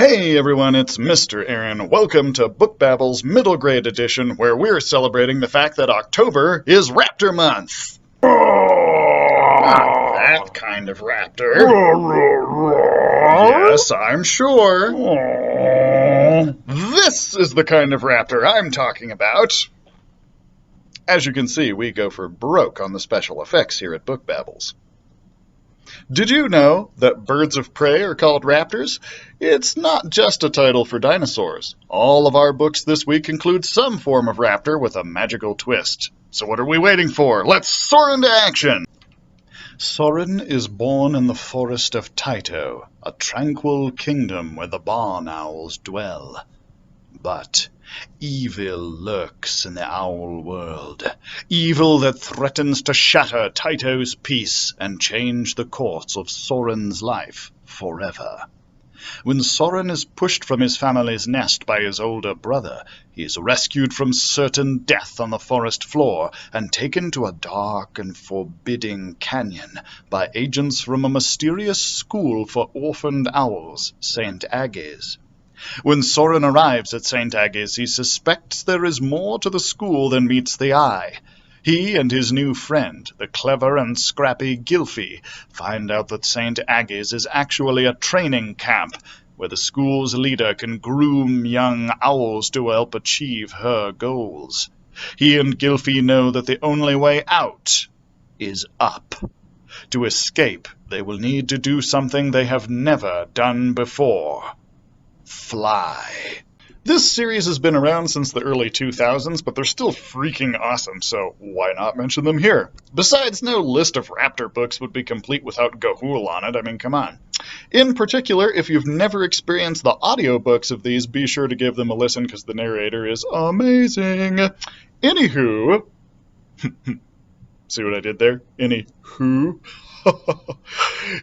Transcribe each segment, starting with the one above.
Hey everyone, it's Mr. Aaron. Welcome to Book Babbles Middle Grade Edition, where we're celebrating the fact that October is Raptor Month. Not that kind of raptor. Yes, I'm sure. This is the kind of raptor I'm talking about. As you can see, we go for broke on the special effects here at Book Babbles. Did you know that birds of prey are called raptors? It's not just a title for dinosaurs. All of our books this week include some form of raptor with a magical twist. So what are we waiting for? Let's soar into action! Sauron is born in the forest of Tyto, a tranquil kingdom where the barn owls dwell. But evil lurks in the owl world, evil that threatens to shatter Tyto's peace and change the course of Sauron's life forever. When Sauron is pushed from his family's nest by his older brother, he is rescued from certain death on the forest floor and taken to a dark and forbidding canyon by agents from a mysterious school for orphaned owls, St. Agnes. When Sauron arrives at St. Agnes, he suspects there is more to the school than meets the eye. He and his new friend, the clever and scrappy Gylfi, find out that St. Agnes is actually a training camp where the school's leader can groom young owls to help achieve her goals. He and Gylfi know that the only way out is up. To escape, they will need to do something they have never done before. Fly. This series has been around since the early 2000s, but they're still freaking awesome, so why not mention them here? Besides, no list of Raptor books would be complete without Kahool on it. I mean, come on. In particular, if you've never experienced the audiobooks of these, be sure to give them a listen because the narrator is amazing. Anywho, see what I did there? Anywho.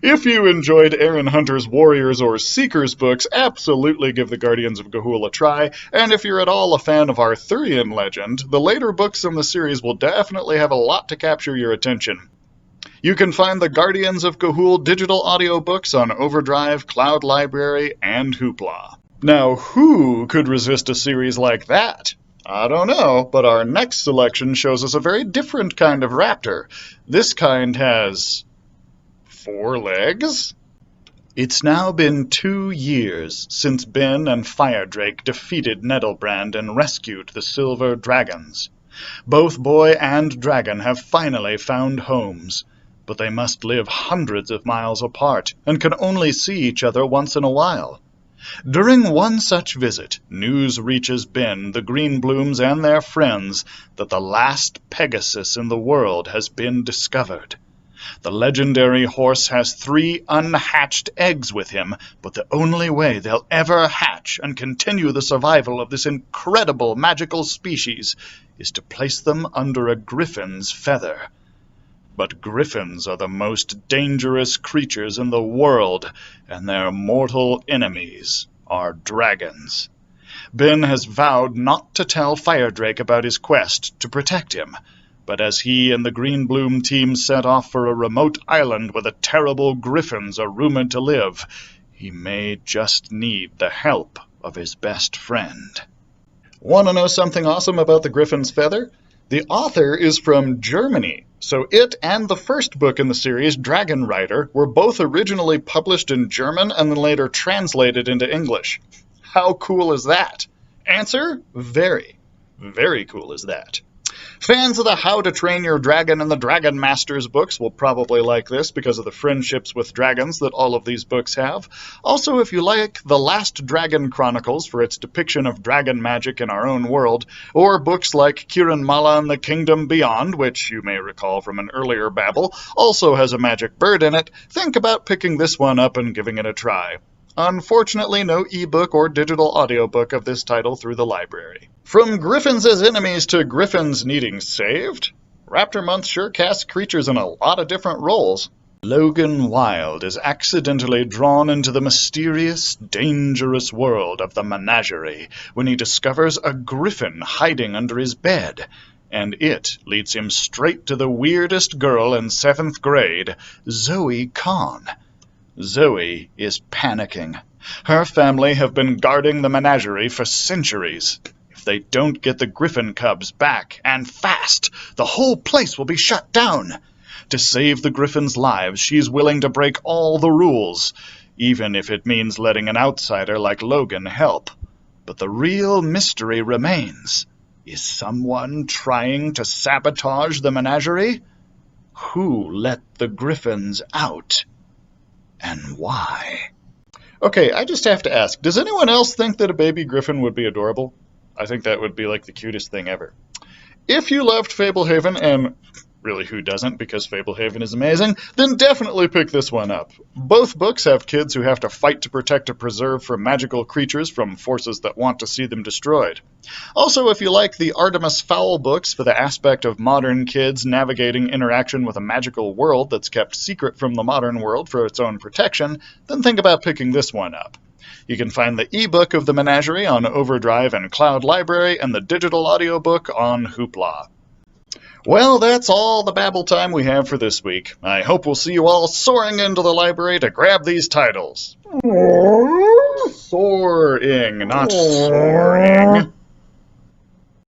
If you enjoyed Aaron Hunter's Warriors or Seekers books, absolutely give the Guardians of Kahool a try, and if you're at all a fan of Arthurian legend, the later books in the series will definitely have a lot to capture your attention. You can find the Guardians of Kahool digital audiobooks on Overdrive, Cloud Library, and Hoopla. Now, who could resist a series like that? I don't know, but our next selection shows us a very different kind of raptor. This kind has 4 legs? It's now been 2 years since Ben and Firedrake defeated Nettlebrand and rescued the Silver Dragons. Both boy and dragon have finally found homes, but they must live hundreds of miles apart and can only see each other once in a while. During one such visit, news reaches Ben, the Greenblooms, and their friends that the last Pegasus in the world has been discovered. The legendary horse has 3 unhatched eggs with him, but the only way they'll ever hatch and continue the survival of this incredible magical species is to place them under a griffin's feather. But griffins are the most dangerous creatures in the world, and their mortal enemies are dragons. Ben has vowed not to tell Firedrake about his quest to protect him, but as he and the Greenbloom team set off for a remote island where the terrible griffins are rumored to live, he may just need the help of his best friend. Want to know something awesome about the Griffin's Feather? The author is from Germany, so it and the first book in the series, Dragon Rider, were both originally published in German and then later translated into English. How cool is that? Answer? Very. Very cool is that. Fans of the How to Train Your Dragon and the Dragon Masters books will probably like this because of the friendships with dragons that all of these books have. Also, if you like The Last Dragon Chronicles for its depiction of dragon magic in our own world, or books like Kiran Mala and the Kingdom Beyond, which you may recall from an earlier babble, also has a magic bird in it, think about picking this one up and giving it a try. Unfortunately, no ebook or digital audiobook of this title through the library. From Griffins as enemies to Griffins needing saved, Raptor Month sure casts creatures in a lot of different roles. Logan Wilde is accidentally drawn into the mysterious, dangerous world of the Menagerie when he discovers a griffin hiding under his bed, and it leads him straight to the weirdest girl in 7th grade, Zoe Kahn. Zoe is panicking. Her family have been guarding the menagerie for centuries. If they don't get the Griffin cubs back, and fast, the whole place will be shut down. To save the Griffins' lives, she's willing to break all the rules, even if it means letting an outsider like Logan help. But the real mystery remains. Is someone trying to sabotage the menagerie? Who let the Griffins out? And why? Okay, I just have to ask, does anyone else think that a baby Griffin would be adorable? I think that would be like the cutest thing ever. If you loved Fablehaven, and really who doesn't, because Fablehaven is amazing, then definitely pick this one up. Both books have kids who have to fight to protect a preserve from magical creatures from forces that want to see them destroyed. Also, if you like the Artemis Fowl books for the aspect of modern kids navigating interaction with a magical world that's kept secret from the modern world for its own protection, then think about picking this one up. You can find the ebook of the Menagerie on Overdrive and Cloud Library, and the digital audiobook on Hoopla. Well, that's all the babble time we have for this week. I hope we'll see you all soaring into the library to grab these titles. Soaring, not soaring.